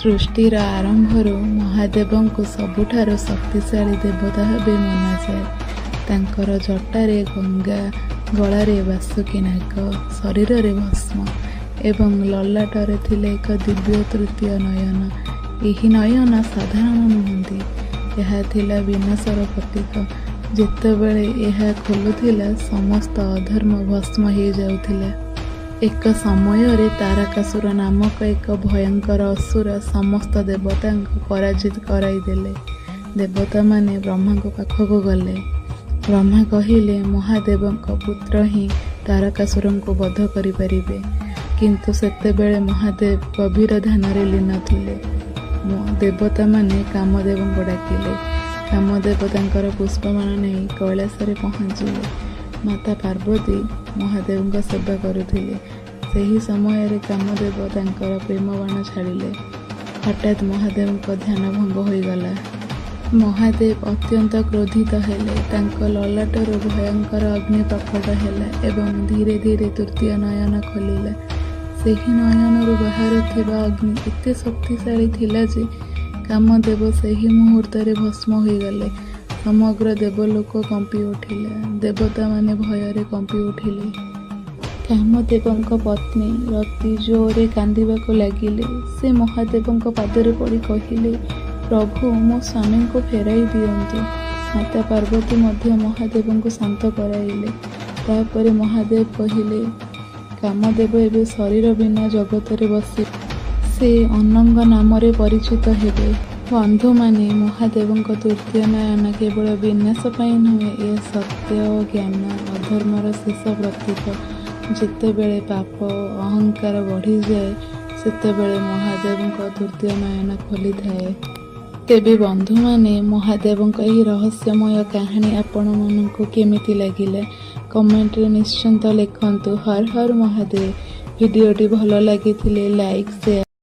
ସୃଷ୍ଟିର ଆରମ୍ଭରୁ ମହାଦେବଙ୍କୁ ସବୁଠାରୁ ଶକ୍ତିଶାଳୀ ଦେବତା ଭାବେ ମନାଯାଏ। ତାଙ୍କର ଜଟାରେ ଗଙ୍ଗା, ଗଳାରେ ବାସୁକୀ ନାଗ, ଶରୀରରେ ଭସ୍ମ ଏବଂ ଲଲାଟରେ ଥିଲେ ଏକ ଦିବ୍ୟ ତୃତୀୟ ନୟନ। ଏହି ନୟନ ସାଧାରଣ ନୁହନ୍ତି, ଏହା ଥିଲା ବିନାଶର ପ୍ରତୀକ। ଯେତେବେଳେ ଏହା ଖୋଲୁଥିଲା ସମସ୍ତ ଅଧର୍ମ ଭସ୍ମ ହୋଇଯାଉଥିଲା। ଏକ ସମୟରେ ତାରକାସୁର ନାମକ ଏକ ଭୟଙ୍କର ଅସୁର ସମସ୍ତ ଦେବତାଙ୍କୁ ପରାଜିତ କରାଇଦେଲେ। ଦେବତାମାନେ ବ୍ରହ୍ମାଙ୍କ ପାଖକୁ ଗଲେ। ବ୍ରହ୍ମା କହିଲେ, ମହାଦେବଙ୍କ ପୁତ୍ର ହିଁ ତାରକାସୁରଙ୍କୁ ବଧ କରିପାରିବେ। କିନ୍ତୁ ସେତେବେଳେ ମହାଦେବ ଗଭୀର ଧ୍ୟାନରେ ଲୀନ ଥିଲେ। ଦେବତାମାନେ କାମଦେବଙ୍କୁ ଡାକିଲେ। କାମଦେବ ତାଙ୍କର ପୁଷ୍ପମାନ ନେଇ କୈଳାସରେ ପହଞ୍ଚିଲେ। ମାତା ପାର୍ବତୀ ମହାଦେବଙ୍କ ସେବା କରୁଥିଲେ। ସେହି ସମୟରେ କାମଦେବ ତାଙ୍କର ପ୍ରେମ ବାଣ ଛାଡ଼ିଲେ। ହଠାତ୍ ମହାଦେବଙ୍କ ଧ୍ୟାନ ଭଙ୍ଗ ହୋଇଗଲା। ମହାଦେବ ଅତ୍ୟନ୍ତ କ୍ରୋଧିତ ହେଲେ। ତାଙ୍କ ଲଲାଟରୁ ଭୟଙ୍କର ଅଗ୍ନି ପ୍ରକଟ ହେଲା ଏବଂ ଧୀରେ ଧୀରେ ତୃତୀୟ ନୟନ ଖୋଲିଲା। ସେହି ନୟନରୁ ବାହାରୁଥିବା ଅଗ୍ନି ଏତେ ଶକ୍ତିଶାଳୀ ଥିଲା ଯେ କାମଦେବ ସେହି ମୁହୂର୍ତ୍ତରେ ଭସ୍ମ ହୋଇଗଲେ। ସମଗ୍ର ଦେବଲୋକ କମ୍ପି ଉଠିଲା। ଦେବତାମାନେ ଭୟରେ କମ୍ପି ଉଠିଲେ। କାମଦେବଙ୍କ ପତ୍ନୀ ରତି ଜୋରରେ କାନ୍ଦିବାକୁ ଲାଗିଲେ। ସେ ମହାଦେବଙ୍କ ପାଦରେ ପଡ଼ି କହିଲେ, ପ୍ରଭୁ, ମୋ ସ୍ୱାମୀଙ୍କୁ ଫେରାଇ ଦିଅନ୍ତୁ। ମାତା ପାର୍ବତୀ ମଧ୍ୟ ମହାଦେବଙ୍କୁ ଶାନ୍ତ କରାଇଲେ। ତାପରେ ମହାଦେବ କହିଲେ, କାମଦେବ ଏବେ ଶରୀର ବିନା ଜଗତରେ ବସି ସେ ଅନଙ୍ଗ ନାମରେ ପରିଚିତ ହେବେ। ବନ୍ଧୁମାନେ, ମହାଦେବଙ୍କ ତୃତୀୟ ନୟନ କେବଳ ବିନାଶ ପାଇଁ ନୁହେଁ, ଏହା ସତ୍ୟ ଓ ଜ୍ଞାନ ଅଧର୍ମର ଶେଷ ପ୍ରତୀକ। ଯେତେବେଳେ ପାପ ଅହଙ୍କାର ବଢ଼ିଯାଏ ସେତେବେଳେ ମହାଦେବଙ୍କ ତୃତୀୟ ନୟନ ଖୋଲିଥାଏ। ତେବେ ବନ୍ଧୁମାନେ, ମହାଦେବଙ୍କ ଏହି ରହସ୍ୟମୟ କାହାଣୀ ଆପଣମାନଙ୍କୁ କେମିତି ଲାଗିଲା? କମେଣ୍ଟରେ ନିଶ୍ଚିନ୍ତ ଲେଖନ୍ତୁ। ହର ହର ମହାଦେବ। ଭିଡ଼ିଓଟି ଭଲ ଲାଗିଥିଲେ ଲାଇକ୍, ସେୟାର